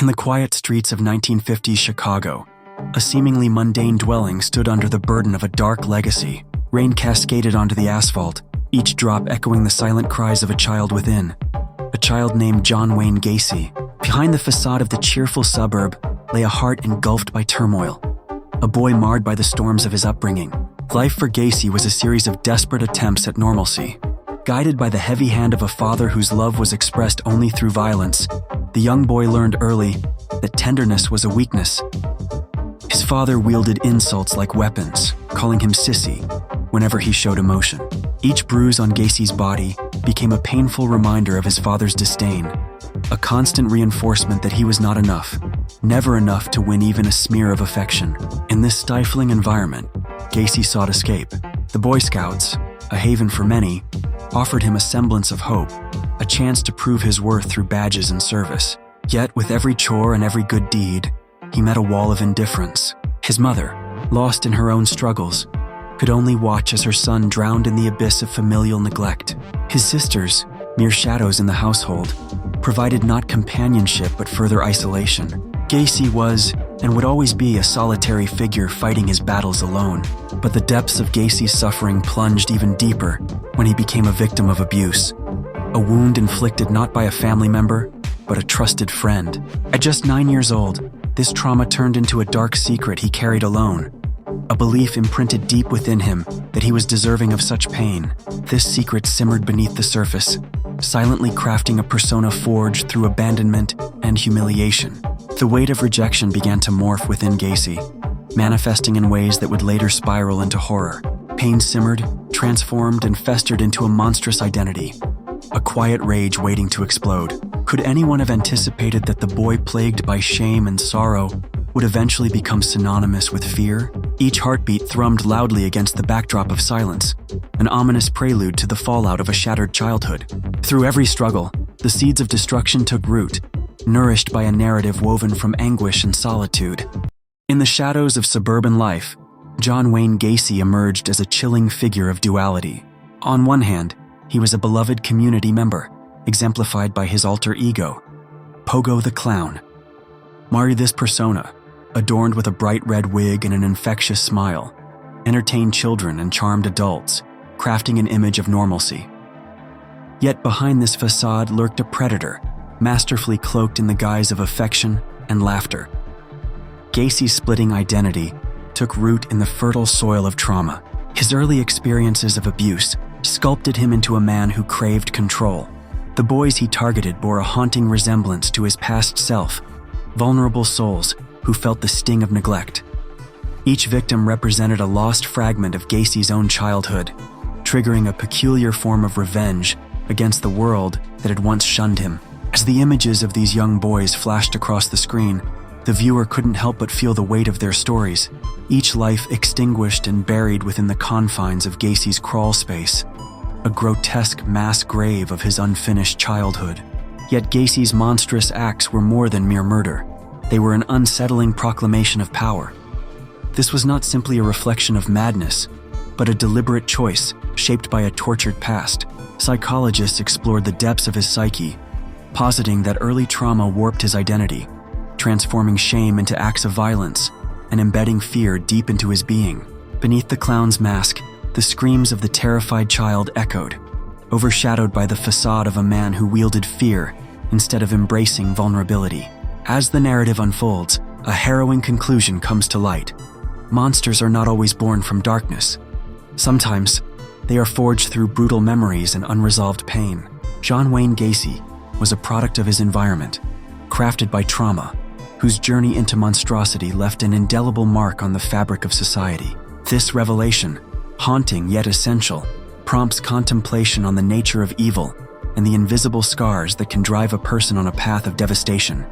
In the quiet streets of 1950s Chicago, a seemingly mundane dwelling stood under the burden of a dark legacy. Rain cascaded onto the asphalt, each drop echoing the silent cries of a child within. A child named John Wayne Gacy. Behind the facade of the cheerful suburb lay a heart engulfed by turmoil, a boy marred by the storms of his upbringing. Life for Gacy was a series of desperate attempts at normalcy. Guided by the heavy hand of a father whose love was expressed only through violence, the young boy learned early that tenderness was a weakness. His father wielded insults like weapons, calling him sissy whenever he showed emotion. Each bruise on Gacy's body became a painful reminder of his father's disdain, a constant reinforcement that he was not enough, never enough to win even a smear of affection. In this stifling environment, Gacy sought escape. The Boy Scouts, a haven for many, offered him a semblance of hope, a chance to prove his worth through badges and service. Yet, with every chore and every good deed, he met a wall of indifference. His mother, lost in her own struggles, could only watch as her son drowned in the abyss of familial neglect. His sisters, mere shadows in the household, provided not companionship but further isolation. Gacy was, and would always be, a solitary figure fighting his battles alone. But the depths of Gacy's suffering plunged even deeper when he became a victim of abuse. A wound inflicted not by a family member, but a trusted friend. At just 9 years old, this trauma turned into a dark secret he carried alone. A belief imprinted deep within him that he was deserving of such pain. This secret simmered beneath the surface, silently crafting a persona forged through abandonment and humiliation. The weight of rejection began to morph within Gacy, manifesting in ways that would later spiral into horror. Pain simmered, transformed, and festered into a monstrous identity, a quiet rage waiting to explode. Could anyone have anticipated that the boy plagued by shame and sorrow would eventually become synonymous with fear? Each heartbeat thrummed loudly against the backdrop of silence, an ominous prelude to the fallout of a shattered childhood. Through every struggle, the seeds of destruction took root, nourished by a narrative woven from anguish and solitude. In the shadows of suburban life, John Wayne Gacy emerged as a chilling figure of duality. On one hand, he was a beloved community member, exemplified by his alter ego, Pogo the Clown. This persona, adorned with a bright red wig and an infectious smile, entertained children and charmed adults, crafting an image of normalcy. Yet behind this facade lurked a predator, masterfully cloaked in the guise of affection and laughter. Gacy's splitting identity took root in the fertile soil of trauma. His early experiences of abuse sculpted him into a man who craved control. The boys he targeted bore a haunting resemblance to his past self, vulnerable souls who felt the sting of neglect. Each victim represented a lost fragment of Gacy's own childhood, triggering a peculiar form of revenge against the world that had once shunned him. As the images of these young boys flashed across the screen, the viewer couldn't help but feel the weight of their stories, each life extinguished and buried within the confines of Gacy's crawl space, a grotesque mass grave of his unfinished childhood. Yet Gacy's monstrous acts were more than mere murder. They were an unsettling proclamation of power. This was not simply a reflection of madness, but a deliberate choice shaped by a tortured past. Psychologists explored the depths of his psyche, positing that early trauma warped his identity, transforming shame into acts of violence and embedding fear deep into his being. Beneath the clown's mask, the screams of the terrified child echoed, overshadowed by the facade of a man who wielded fear instead of embracing vulnerability. As the narrative unfolds, a harrowing conclusion comes to light. Monsters are not always born from darkness. Sometimes, they are forged through brutal memories and unresolved pain. John Wayne Gacy was a product of his environment, crafted by trauma, whose journey into monstrosity left an indelible mark on the fabric of society. This revelation, haunting yet essential, prompts contemplation on the nature of evil and the invisible scars that can drive a person on a path of devastation.